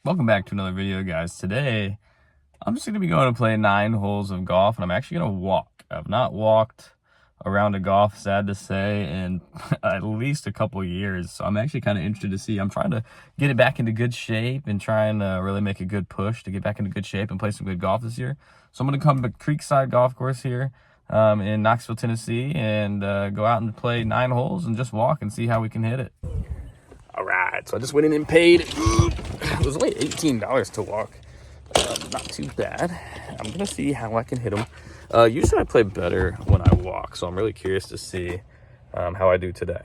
Welcome back to another video, guys. Today, I'm just going to be going to play 9 holes of golf, and I'm actually going to walk. I've not walked around a golf, sad to say, in at least a couple of years. So I'm actually kind of interested to see. I'm trying to get it back into good shape and trying to really make a good push to get back into good shape and play some good golf this year. So I'm going to come to Creekside Golf Course here in Knoxville, Tennessee, and go out and play 9 holes and just walk and see how we can hit it. All right, so I just went in and paid. It was only $18 to walk. Not too bad. I'm gonna see how I can hit them. Usually I play better when I walk, so I'm really curious to see how I do today.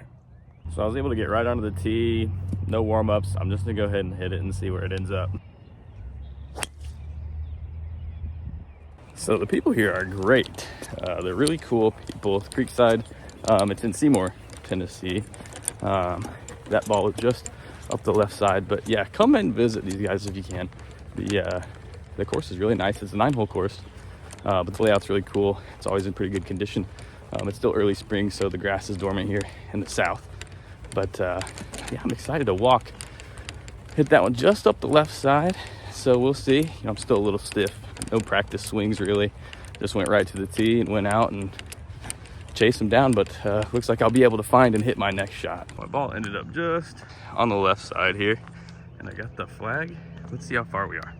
So I was able to get right onto the tee, no warm-ups. I'm just gonna go ahead and hit it and see where it ends up. So the people here are great. They're really cool people. Creekside, it's in Seymour, Tennessee. That ball is just up the left side, but yeah, come and visit these guys if you can. The course is really nice. It's a 9-hole course, but the layout's really cool. It's always in pretty good condition. It's still early spring, so the grass is dormant here in the south. But yeah, I'm excited to walk. Hit that one just up the left side, so we'll see. You know, I'm still a little stiff. No practice swings really. Just went right to the tee and went out and chase him down, but looks like I'll be able to find and hit my next shot. My ball ended up just on the left side here, and I got the flag. Let's see how far we are.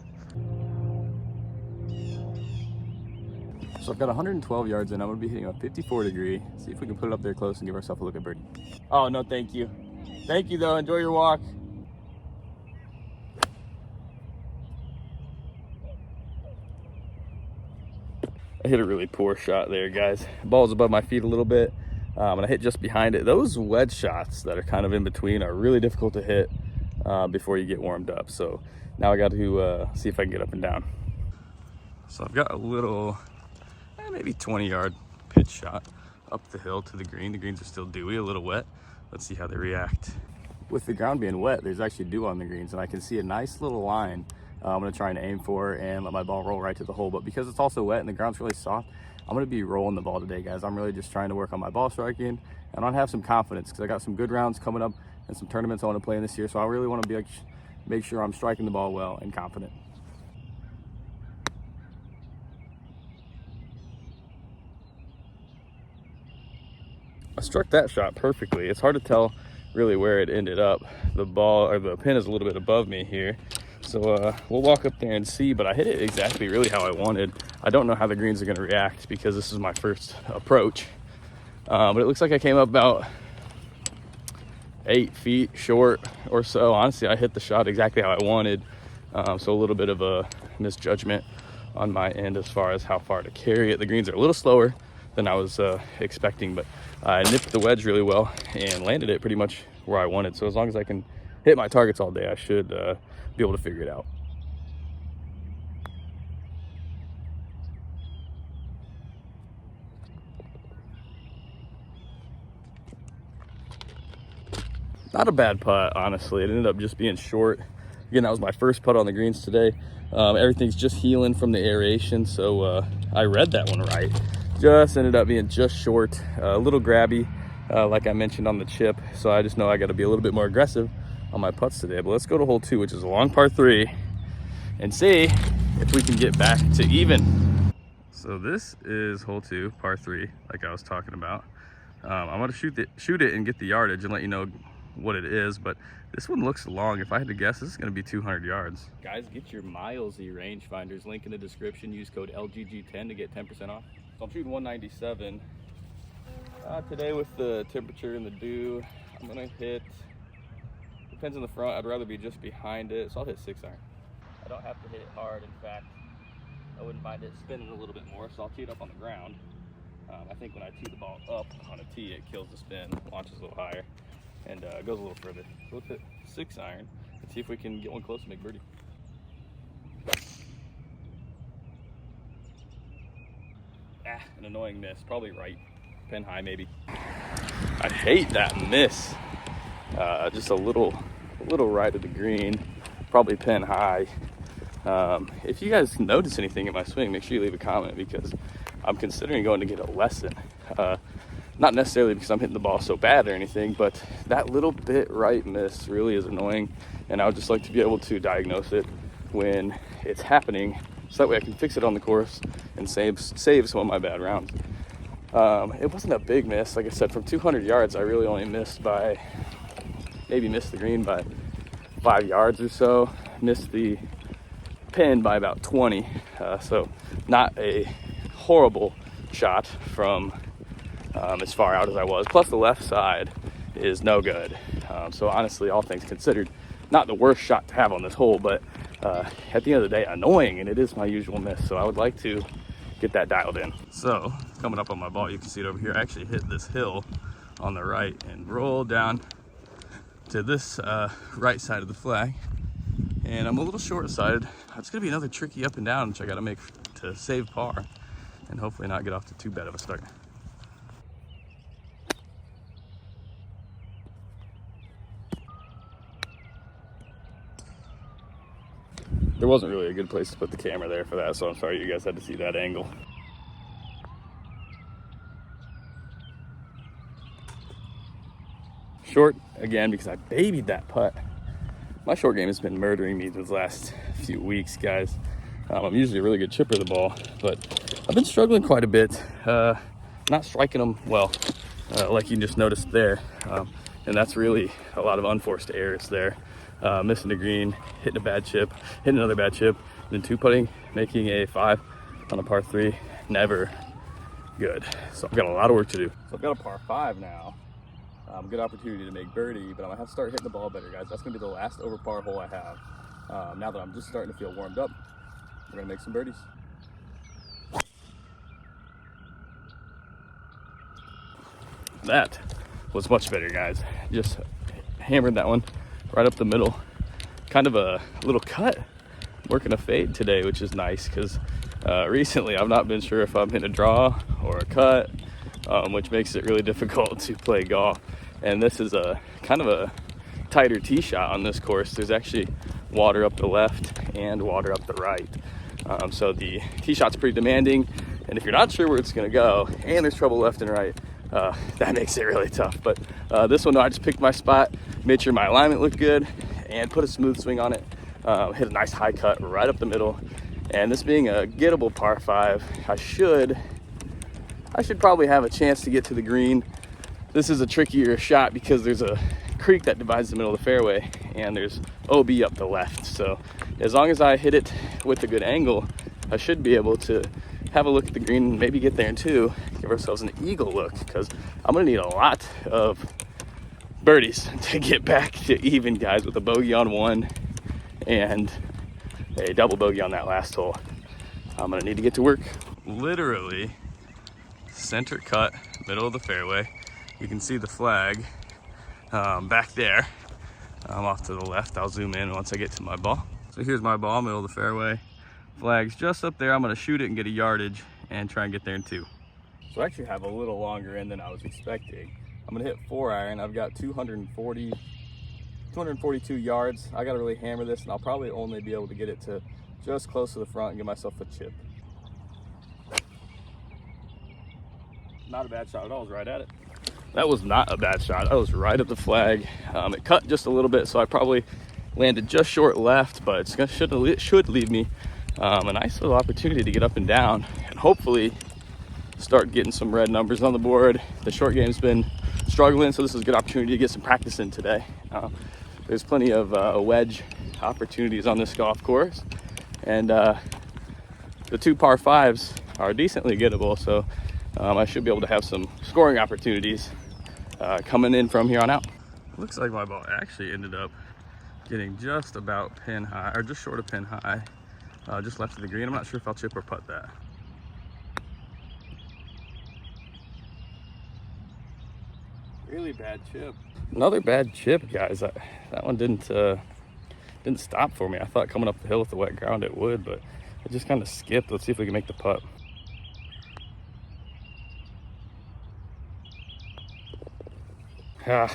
So I've got 112 yards in. I'm gonna be hitting a 54 degree. See if we can put it up there close and give ourselves a look at birdie. Oh, no, thank you. Thank you though, enjoy your walk. I hit a really poor shot there, guys. Ball's above my feet a little bit, and I hit just behind it. Those wedge shots that are kind of in between are really difficult to hit before you get warmed up. So now I got to see if I can get up and down. So I've got a little, maybe 20-yard pitch shot up the hill to the green. The greens are still dewy, a little wet. Let's see how they react. With the ground being wet, there's actually dew on the greens, and I can see a nice little line I'm going to try and aim for and let my ball roll right to the hole. But because it's also wet and the ground's really soft, I'm going to be rolling the ball today, guys. I'm really just trying to work on my ball striking, and I want to have some confidence because I got some good rounds coming up and some tournaments I want to play in this year. So I really want to make sure I'm striking the ball well and confident. I struck that shot perfectly. It's hard to tell really where it ended up. The ball, or the pin, is a little bit above me here. So we'll walk up there and see, but I hit it exactly really how I wanted. I don't know how the greens are going to react because this is my first approach. But it looks like I came up about 8 feet short or so. Honestly, I hit the shot exactly how I wanted. So a little bit of a misjudgment on my end as far as how far to carry it. The greens are a little slower than I was expecting, but I nipped the wedge really well and landed it pretty much where I wanted. So as long as I can hit my targets all day, I should be able to figure it out. Not a bad putt, honestly. It ended up just being short. Again, that was my first putt on the greens today. Everything's just healing from the aeration, so I read that one right. Just ended up being just short, a little grabby, like I mentioned on the chip. So I just know I got to be a little bit more aggressive on my putts today. But let's go to hole 2, which is a long par 3, and see if we can get back to even. So this is hole 2, par 3, like I was talking about. I'm gonna shoot it and get the yardage and let you know what it is, but this one looks long. If I had to guess, this is gonna be 200 yards. Guys, get your Milesy rangefinders. Link in the description. Use code LGG10 to get 10% off. So I'm shooting 197. Today with the temperature and the dew, I'm gonna hit, depends on the front, I'd rather be just behind it, so I'll hit 6 iron. I don't have to hit it hard. In fact, I wouldn't mind it spinning a little bit more, so I'll tee it up on the ground. I think when I tee the ball up on a tee, it kills the spin, launches a little higher, and goes a little further. So let's hit 6 iron and see if we can get one close and make birdie. An annoying miss, probably right, pin high maybe. I hate that miss. Just a little right of the green, probably pin high. If you guys notice anything in my swing, make sure you leave a comment because I'm considering going to get a lesson. Not necessarily because I'm hitting the ball so bad or anything, but that little bit right miss really is annoying. And I would just like to be able to diagnose it when it's happening, so that way I can fix it on the course and save some of my bad rounds. It wasn't a big miss. Like I said, from 200 yards, I really only missed the green by 5 yards or so. Missed the pin by about 20. So not a horrible shot from as far out as I was. Plus the left side is no good. So honestly, all things considered, not the worst shot to have on this hole, but at the end of the day, annoying, and it is my usual miss. So I would like to get that dialed in. So coming up on my ball, you can see it over here. I actually hit this hill on the right and rolled down to this right side of the flag. And I'm a little short-sided. It's gonna be another tricky up and down, which I gotta make to save par and hopefully not get off to too bad of a start. There wasn't really a good place to put the camera there for that, so I'm sorry you guys had to see that angle. Short again because I babied that putt. My short game has been murdering me these last few weeks, guys. I'm usually a really good chipper of the ball, but I've been struggling quite a bit. Not striking them well, like you just noticed there. And that's really a lot of unforced errors there. Missing a green, hitting a bad chip, hitting another bad chip, then two putting, making a 5 on a par 3, never good. So I've got a lot of work to do. So I've got a par 5 now. Good opportunity to make birdie, but I'm gonna have to start hitting the ball better, guys. That's gonna be the last over par hole I have. Now that I'm just starting to feel warmed up, we're gonna make some birdies. That was much better, guys. Just hammered that one right up the middle. Kind of a little cut. Working a fade today, which is nice because recently I've not been sure if I'm hitting a draw or a cut, which makes it really difficult to play golf. And this is a kind of a tighter tee shot on this course. There's actually water up the left and water up the right. So the tee shot's pretty demanding. And if you're not sure where it's gonna go and there's trouble left and right, that makes it really tough. But this one, I just picked my spot, made sure my alignment looked good, and put a smooth swing on it. Hit a nice high cut right up the middle. And this being a gettable par 5, I should probably have a chance to get to the green. This is a trickier shot because there's a creek that divides the middle of the fairway, and there's OB up the left. So as long as I hit it with a good angle, I should be able to have a look at the green and maybe get there too. Give ourselves an eagle look, because I'm gonna need a lot of birdies to get back to even, guys, with a bogey on 1 and a double bogey on that last hole. I'm gonna need to get to work. Literally center cut, middle of the fairway. You can see the flag back there. Off to the left. I'll zoom in once I get to my ball. So here's my ball, middle of the fairway. Flag's just up there. I'm gonna shoot it and get a yardage and try and get there in 2. So I actually have a little longer in than I was expecting. I'm gonna hit 4 iron. I've got 242 yards. I gotta really hammer this, and I'll probably only be able to get it to just close to the front and give myself a chip. Not a bad shot at all. I was right at it. That was not a bad shot. I was right at the flag. It cut just a little bit, so I probably landed just short left, but it should leave me a nice little opportunity to get up and down and hopefully start getting some red numbers on the board. The short game's been struggling, so this is a good opportunity to get some practice in today. There's plenty of wedge opportunities on this golf course, and the 2 par 5s are decently gettable, so I should be able to have some scoring opportunities coming in from here on out. Looks like my ball actually ended up getting just about pin high, or just short of pin high, just left of the green. I'm not sure if I'll chip or putt that. Really bad chip. Another bad chip, guys. That one didn't stop for me. I thought coming up the hill with the wet ground it would, but it just kind of skipped. Let's see if we can make the putt. A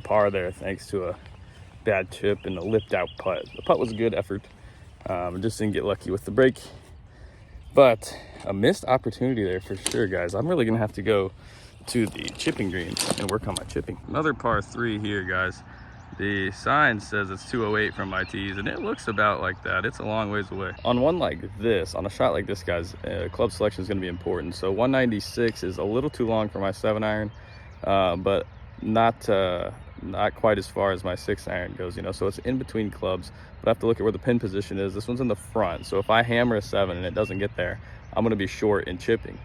par there thanks to a bad chip and a lipped out putt. The putt was a good effort. Just didn't get lucky with the break, but a missed opportunity there for sure, guys. I'm really gonna have to go to the chipping green and work on my chipping. Another par 3 here, guys. The sign says it's 208 from my tees, and it looks about like that. It's a long ways away. On one like this, on a shot like this, guys, club selection is going to be important. So 196 is a little too long for my 7-iron, but not quite as far as my 6-iron goes, you know. So it's in between clubs, but I have to look at where the pin position is. This one's in the front, so if I hammer a 7 and it doesn't get there, I'm going to be short in chipping.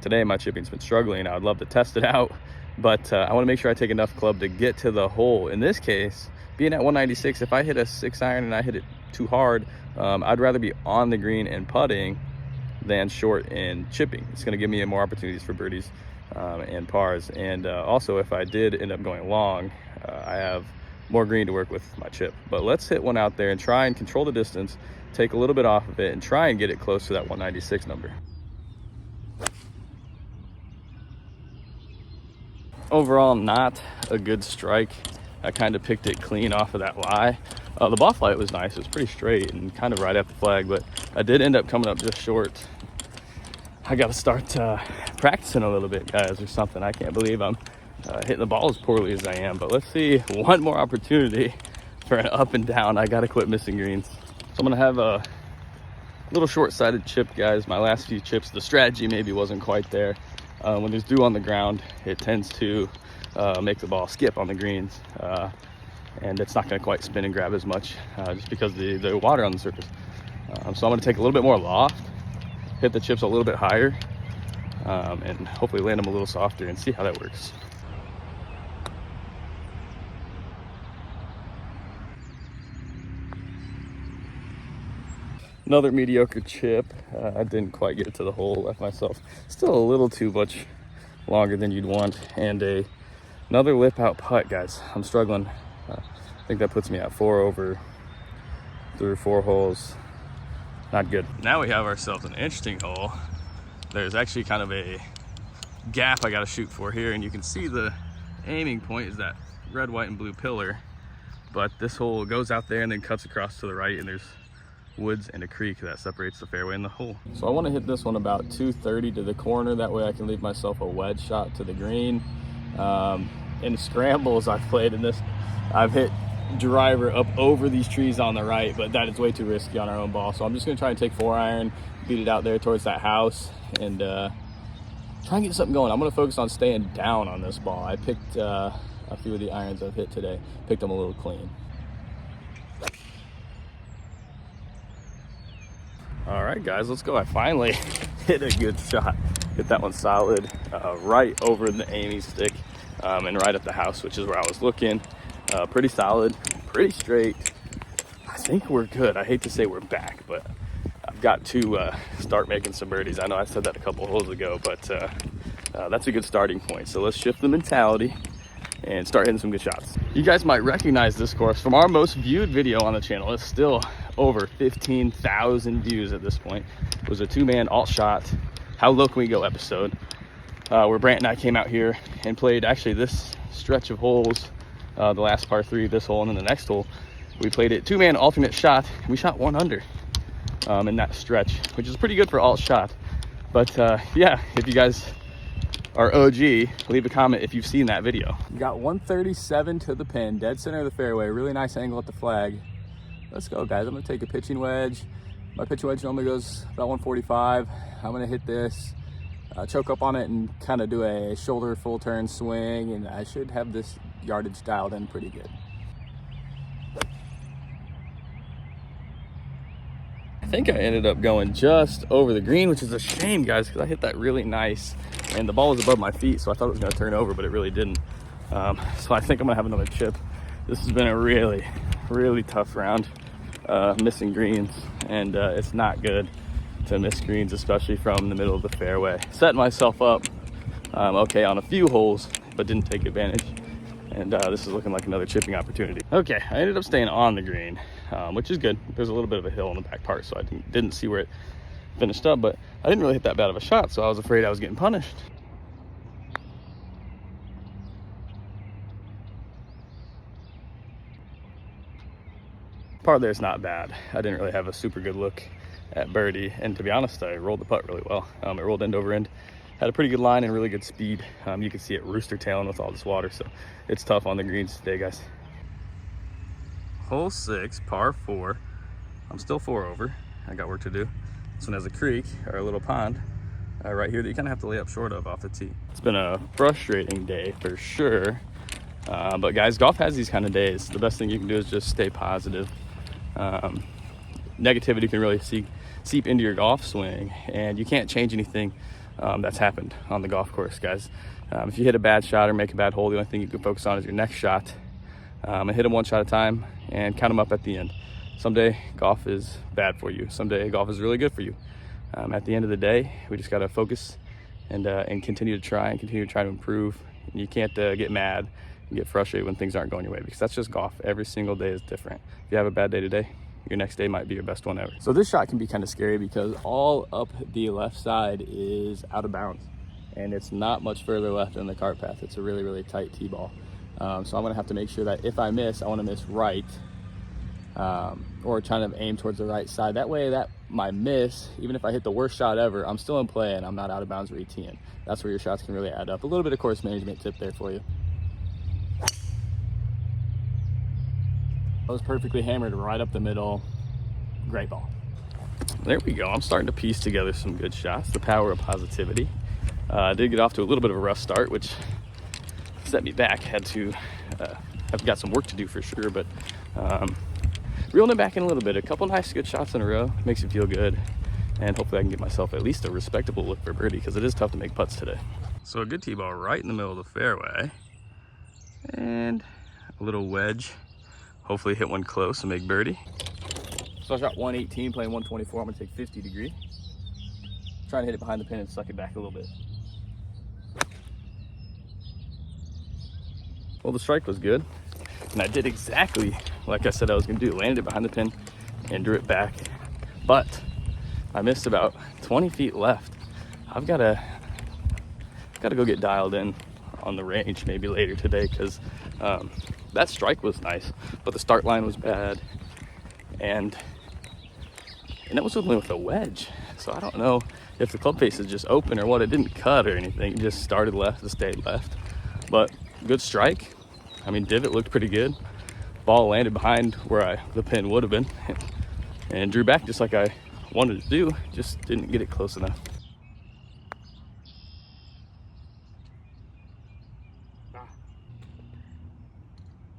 Today my chipping's been struggling. I would love to test it out, but I want to make sure I take enough club to get to the hole. In this case, being at 196, if I hit a 6-iron and I hit it too hard, I'd rather be on the green and putting than short in chipping. It's going to give me more opportunities for birdies and pars. And also, if I did end up going long, I have more green to work with my chip. But let's hit one out there and try and control the distance, take a little bit off of it, and try and get it close to that 196 number. Overall, not a good strike. I kind of picked it clean off of that lie. The ball flight was nice. It was pretty straight and kind of right at the flag, but I did end up coming up just short. I got to start practicing a little bit, guys, or something. I can't believe I'm hitting the ball as poorly as I am. But let's see, one more opportunity for an up and down. I got to quit missing greens. So I'm going to have a little short-sided chip, guys. My last few chips, the strategy maybe wasn't quite there. When there's dew on the ground, it tends to make the ball skip on the greens, and it's not going to quite spin and grab as much just because the water on the surface. So I'm going to take a little bit more loft, hit the chips a little bit higher, and hopefully land them a little softer and see how that works. Another mediocre chip. I didn't quite get it to the hole, left myself still a little too much longer than you'd want. And another lip out putt, guys. I'm struggling. I think that puts me at 4 over through 4 holes. Not good. Now we have ourselves an interesting hole. There's actually kind of a gap I got to shoot for here, and you can see the aiming point is that red, white, and blue pillar. But this hole goes out there and then cuts across to the right, and there's woods and a creek that separates the fairway and the hole. So I want to hit this one about 230 to the corner. That way I can leave myself a wedge shot to the green. In scrambles I've played in this, I've hit driver up over these trees on the right, but that is way too risky on our own ball. So I'm just going to try and take 4-iron, beat it out there towards that house, and try and get something going. I'm going to focus on staying down on this ball. I picked a few of the irons I've hit today, picked them a little clean. All right, guys, let's go. I finally hit a good shot. Hit that one solid, right over the aiming stick, and right at the house, which is where I was looking. Pretty solid, pretty straight. I think we're good. I hate to say we're back, but I've got to start making some birdies. I know I said that a couple holes ago, but that's a good starting point. So let's shift the mentality and start hitting some good shots. You guys might recognize this course from our most viewed video on the channel. It's still over 15,000 views at this point. It was a 2-man alt shot, How Low Can We Go episode, where Brant and I came out here and played actually this stretch of holes, the last par 3, this hole, and then the next hole. We played it 2-man alternate shot, and we shot 1 under in that stretch, which is pretty good for alt shot. But yeah, if you guys are OG, leave a comment if you've seen that video. Got 137 to the pin, dead center of the fairway. Really nice angle at the flag. Let's go, guys. I'm gonna take a pitching wedge. My pitching wedge normally goes about 145. I'm gonna hit this, choke up on it, and kind of do a shoulder full turn swing, and I should have this yardage dialed in pretty good. I think I ended up going just over the green, which is a shame, guys, because I hit that really nice, and the ball was above my feet, so I thought it was going to turn over, but it really didn't. So I think I'm going to have another chip. This has been a really, really tough round, missing greens, and it's not good to miss greens, especially from the middle of the fairway. Set myself up okay on a few holes, but didn't take advantage. And this is looking like another chipping opportunity. Okay, I ended up staying on the green, which is good. There's a little bit of a hill in the back part, so I didn't see where it finished up, but I didn't really hit that bad of a shot, so I was afraid I was getting punished. Part there's not bad. I didn't really have a super good look at birdie, and to be honest, I rolled the putt really well. It rolled end over end, had a pretty good line and really good speed. You can see it rooster tailing with all this water, so it's tough on the greens today, guys. Hole 6, par 4. I'm still 4 over. I got work to do. This one has a creek, or a little pond, right here that you kind of have to lay up short of off the tee. It's been a frustrating day for sure. But guys, golf has these kind of days. The best thing you can do is just stay positive. Negativity can really seep into your golf swing, and you can't change anything that's happened on the golf course, guys. If you hit a bad shot or make a bad hole, the only thing you can focus on is your next shot, and hit them one shot at a time and count them up at the end. Someday golf is bad for you. Someday golf is really good for you. At the end of the day, we just got to focus and continue to try to improve. And you can't get mad and get frustrated when things aren't going your way, because that's just golf. Every single day is different. If you have a bad day today, your next day might be your best one ever. So this shot can be kind of scary because all up the left side is out of bounds, and it's not much further left than the cart path. It's a really, really tight tee ball. So I'm gonna have to make sure that if I miss, I wanna miss right, or trying to aim towards the right side. That way, that my miss, even if I hit the worst shot ever, I'm still in play and I'm not out of bounds re-teeing. That's where your shots can really add up. A little bit of course management tip there for you. That was perfectly hammered right up the middle. Great ball. There we go. I'm starting to piece together some good shots. The power of positivity. I did get off to a little bit of a rough start, which set me back. I've got some work to do for sure, but reeling it back in a little bit. A couple nice good shots in a row makes you feel good, and hopefully I can give myself at least a respectable look for birdie, because it is tough to make putts today. So a good tee ball right in the middle of the fairway, and a little wedge. Hopefully hit one close and make birdie. So I shot 118, playing 124. I'm gonna take 50 degree. Trying to hit it behind the pin and suck it back a little bit. Well, the strike was good, and I did exactly like I said I was gonna do. Landed it behind the pin and drew it back, but I missed about 20 feet left. I've gotta go get dialed in on the range maybe later today, because that strike was nice, but the start line was bad, and that was only with a wedge. So I don't know if the club face is just open or what. It didn't cut or anything. It just started left and stayed left. But good strike. I mean, divot looked pretty good. Ball landed behind where the pin would have been, and drew back just like I wanted to do. Just didn't get it close enough.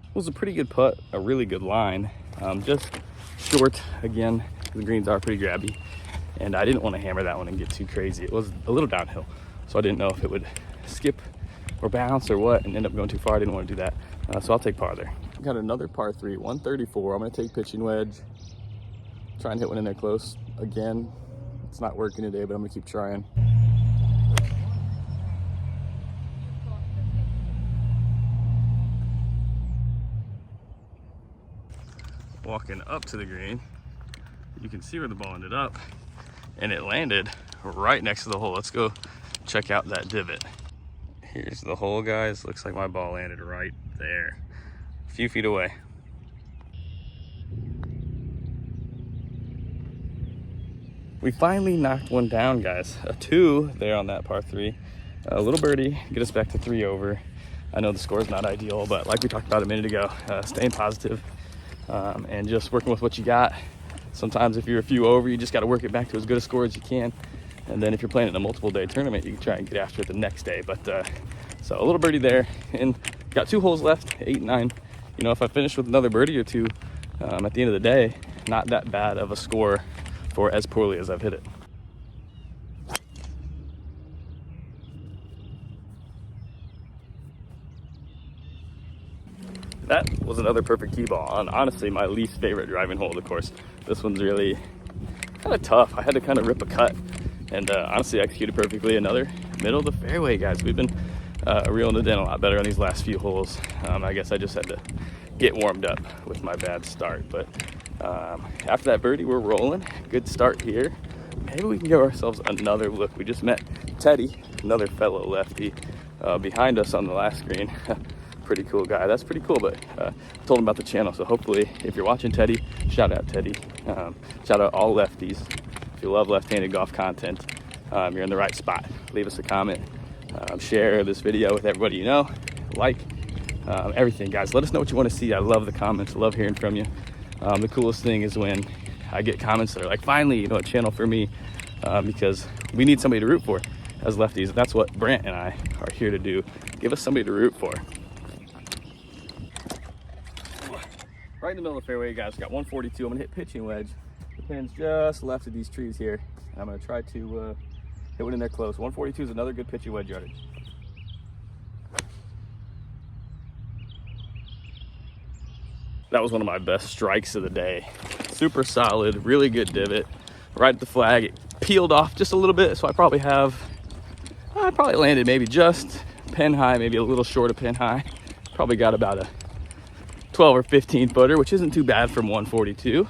It was a pretty good putt, a really good line. Just short again. The greens are pretty grabby, and I didn't want to hammer that one and get too crazy. It was a little downhill, so I didn't know if it would skip or bounce or what and end up going too far. I didn't want to do that, so I'll take par there. Got another par 3, 134. I'm going to take pitching wedge. Try and hit one in there close. Again, it's not working today, but I'm going to keep trying. Walking up to the green, you can see where the ball ended up, and it landed right next to the hole. Let's go check out that divot. Here's the hole, guys. Looks like my ball landed right there, a few feet away. We finally knocked one down, guys. A 2 there on that par 3. A little birdie, get us back to 3 over. I know the score is not ideal, but like we talked about a minute ago, staying positive. And just working with what you got. Sometimes if you're a few over, you just got to work it back to as good a score as you can, and then if you're playing in a multiple day tournament, you can try and get after it the next day. But so a little birdie there, and got 2 holes left, 8 and 9. You know, if I finish with another birdie or 2 at the end of the day, not that bad of a score for as poorly as I've hit it. That was another perfect tee ball on honestly my least favorite driving hole of the course. This one's really kind of tough. I had to kind of rip a cut, and honestly executed perfectly. Another middle of the fairway, guys. We've been reeling it in a lot better on these last few holes. I guess I just had to get warmed up with my bad start, but after that birdie, we're rolling. Good start here. Maybe we can give ourselves another look. We just met Teddy, another fellow lefty, behind us on the last green. Pretty cool guy. That's pretty cool, but I told him about the channel, so hopefully if you're watching Teddy, shout out Teddy. Shout out all lefties. If you love left-handed golf content, you're in the right spot. Leave us a comment, share this video with everybody you know, like, everything, guys. Let us know what you want to see. I love the comments. I love hearing from you. The coolest thing is when I get comments that are like, finally, you know, a channel for me, because we need somebody to root for as lefties. That's what Brant and I are here to do. Give us somebody to root for. Right in the middle of the fairway, guys. Got 142. I'm gonna hit pitching wedge. The pin's just left of these trees here, and I'm gonna try to hit one in there close. 142 is another good pitching wedge yardage. That was one of my best strikes of the day. Super solid, really good divot. Right at the flag, it peeled off just a little bit, so I probably landed maybe just pin high, maybe a little short of pin high. Probably got about a 12 or 15 footer, which isn't too bad from 142.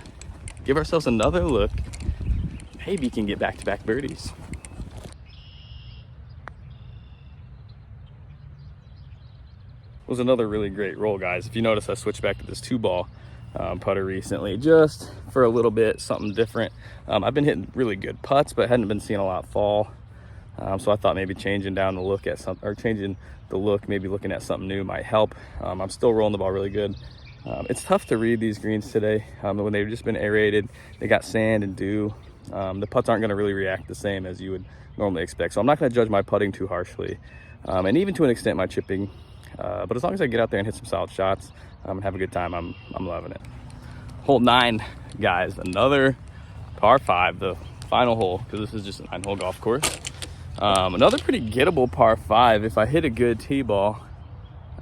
Give ourselves another look. Maybe can get back-to-back birdies. Was another really great roll, guys. If you notice, I switched back to this 2-ball putter recently, just for a little bit, something different. I've been hitting really good putts, but hadn't been seeing a lot fall. So I thought maybe changing down the look at something, or changing the look, maybe looking at something new might help. I'm still rolling the ball really good. It's tough to read these greens today when they've just been aerated. They got sand and dew. The putts aren't going to really react the same as you would normally expect. So I'm not going to judge my putting too harshly, and even to an extent my chipping. But as long as I get out there and hit some solid shots and have a good time, I'm loving it. Hole 9, guys, another par 5, the final hole, because this is just a 9-hole golf course. Another pretty gettable par 5. If I hit a good tee ball,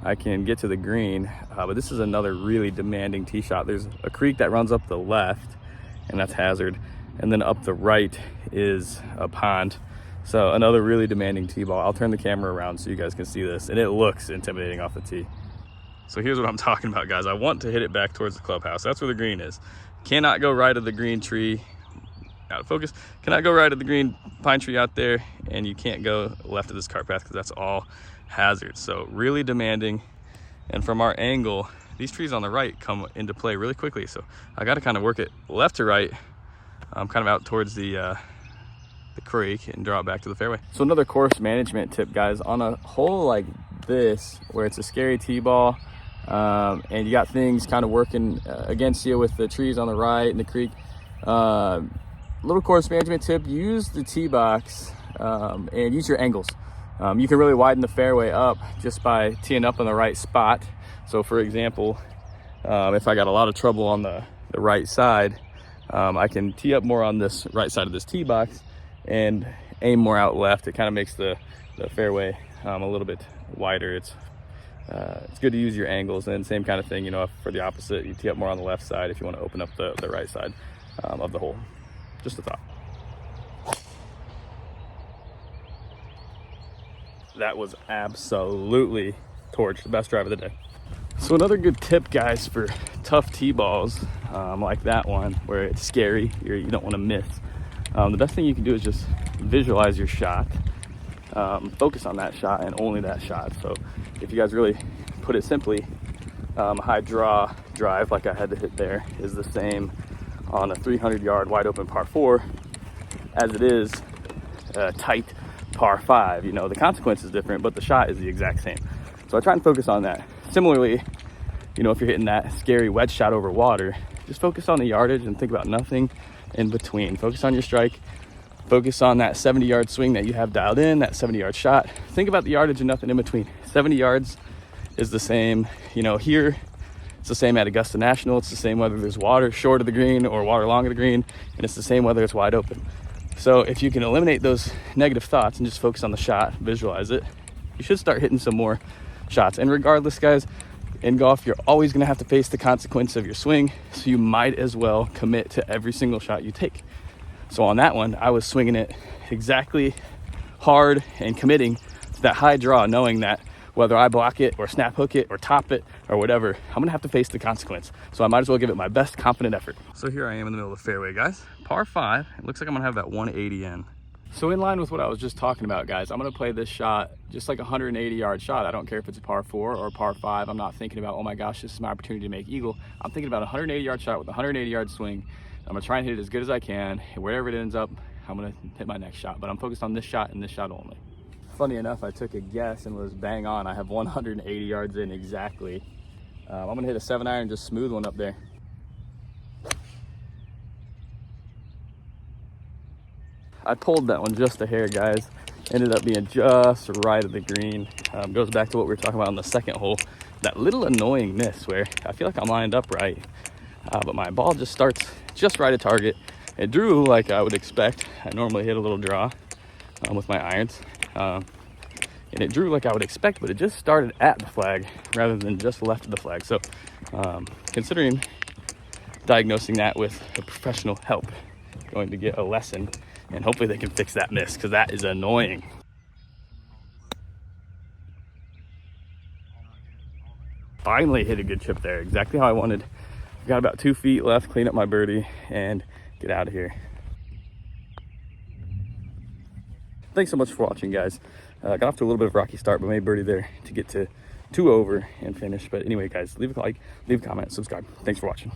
I can get to the green, but this is another really demanding tee shot. There's a creek that runs up the left, and that's hazard, and then up the right is a pond. So another really demanding tee ball. I'll turn the camera around so you guys can see this, and it looks intimidating off the tee. So here's what I'm talking about, guys. I want to hit it back towards the clubhouse. That's where the green is. Cannot go right of the green tree. Out of focus. Cannot go right of the green pine tree out there, and you can't go left of this cart path because that's all hazard. So really demanding. And from our angle, these trees on the right come into play really quickly. So I got to kind of work it left to right, kind of out towards the creek, and draw it back to the fairway. So another course management tip, guys, on a hole like this where it's a scary tee ball, and you got things kind of working against you with the trees on the right and the creek, little course management tip: use the tee box and use your angles. You can really widen the fairway up just by teeing up on the right spot. So for example, if I got a lot of trouble on the right side, I can tee up more on this right side of this tee box and aim more out left. It kind of makes the fairway a little bit wider. It's good to use your angles. And same kind of thing, you know, for the opposite, you tee up more on the left side if you want to open up the right side of the hole. Just a thought. That was absolutely torch, the best drive of the day. So another good tip, guys, for tough tee balls like that one where it's scary, you don't want to miss. The best thing you can do is just visualize your shot, focus on that shot and only that shot. So if you guys really put it simply, high draw drive like I had to hit there is the same on a 300-yard wide open par 4 as it is a tight par 5. You know, the consequence is different, but the shot is the exact same. So I try and focus on that. Similarly, you know, if you're hitting that scary wedge shot over water, just focus on the yardage and think about nothing in between. Focus on your strike. Focus on that 70-yard swing that you have dialed in, that 70-yard shot. Think about the yardage and nothing in between. 70 yards is the same, you know, here. It's the same at Augusta National. It's the same whether there's water short of the green or water long of the green. And it's the same whether it's wide open. So if you can eliminate those negative thoughts and just focus on the shot, visualize it, you should start hitting some more shots. And regardless, guys, in golf, you're always going to have to face the consequence of your swing. So you might as well commit to every single shot you take. So on that one, I was swinging it exactly hard and committing to that high draw, knowing that whether I block it or snap hook it or top it or whatever, I'm gonna have to face the consequence. So I might as well give it my best confident effort. So here I am in the middle of the fairway, guys. Par 5, it looks like I'm gonna have that 180 in. So in line with what I was just talking about, guys, I'm gonna play this shot just like a 180-yard shot. I don't care if it's a par 4 or a par 5. I'm not thinking about, oh my gosh, this is my opportunity to make eagle. I'm thinking about a 180-yard shot with a 180-yard swing. I'm gonna try and hit it as good as I can. Wherever it ends up, I'm gonna hit my next shot, but I'm focused on this shot and this shot only. Funny enough, I took a guess and was bang on. I have 180 yards in exactly. I'm gonna hit a 7-iron, just smooth one up there. I pulled that one just a hair, guys. Ended up being just right of the green. Goes back to what we were talking about on the second hole. That little annoying miss where I feel like I'm lined up right, but my ball just starts just right at target. It drew like I would expect. I normally hit a little draw with my irons. And it drew like I would expect, but it just started at the flag rather than just left of the flag. So considering diagnosing that with a professional help, going to get a lesson, and hopefully they can fix that miss, because that is annoying. Finally hit a good chip there, exactly how I wanted. Got about 2 feet left, clean up my birdie, and get out of here. Thanks so much for watching, guys. Got off to a little bit of a rocky start, but made birdie there to get to 2 over and finish. But anyway, guys, leave a like, leave a comment, subscribe. Thanks for watching.